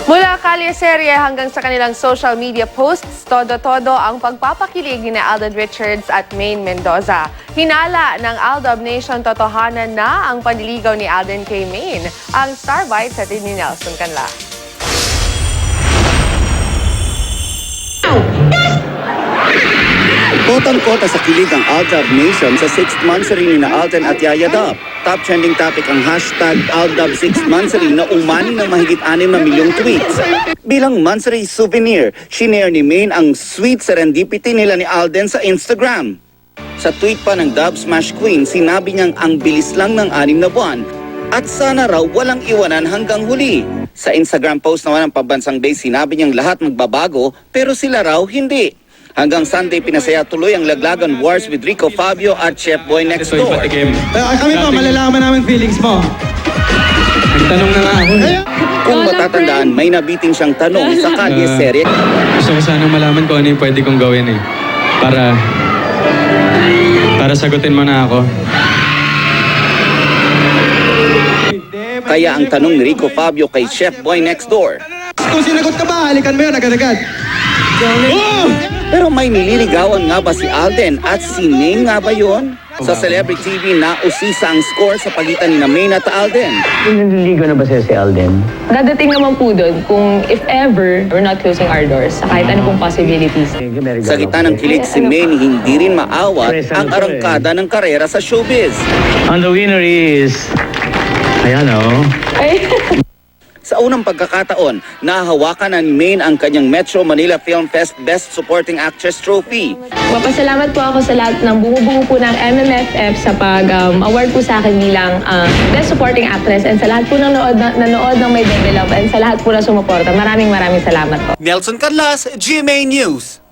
Mula kalye-serye hanggang sa kanilang social media posts, todo-todo ang pagpapakilig ni Alden Richards at Maine Mendoza. Hinala ng Aldab Nation totohanan na ang panliligaw ni Alden kay Maine. Ang Star Bites at ni Nelson Canla. Kotang-kota sa kilig ang Aldab Nation sa 6th monthsary ni Alden at Yaya Dab. Top trending topic ang hashtag Aldab 6th monthsary na umani ng mahigit 6 na milyong tweets. Bilang monthsary souvenir, shinare ni Maine ang sweet serendipity nila ni Alden sa Instagram. Sa tweet pa ng Dub Smash Queen, sinabi niyang ang bilis lang ng 6 na buwan at sana raw walang iwanan hanggang huli. Sa Instagram post naman ng Pambansang Day, sinabi niyang lahat magbabago pero sila raw hindi. Hanggang Sunday, pinasaya tuloy ang laglagan wars with Rico Fabio at Chef Boy Next Door. Kami pa, malalaman namin feelings mo. Nagtanong na nga ako. Kung matatandaan, may nabiting siyang tanong sa kalye-serye. Gusto ko sanang malaman kung ano yung pwede kong gawin para sagutin mo na ako. Kaya ang tanong ni Rico Fabio kay Chef Boy Next Door. Kung sinagot ka ba, halikan mo yun agad-agad. Pero may nililigawan nga ba si Alden at si Maine nga ba yun? Sa Celebrity TV, nausisa ang score sa pagitan ni Maine at Alden. Naliligo na ba siya si Alden? Dadating naman po doon kung if ever we're not closing our doors sa kahit ano pong possibilities. Sa gitna ng kilig si Maine, hindi rin maawat ang arangkada ng karera sa showbiz. And the winner is... Ayan o. Ay, Sa unang pagkakataon, nahawakan na ni Maine ang kanyang Metro Manila Film Fest Best Supporting Actress Trophy. mapasalamat po ako sa lahat ng bumubuo po ng MMFF sa pag-award po sa akin bilang Best Supporting Actress and sa lahat po ng nanood ng May Develop and sa lahat po na sumuporta. Maraming salamat po. Nelson Canlas, GMA News.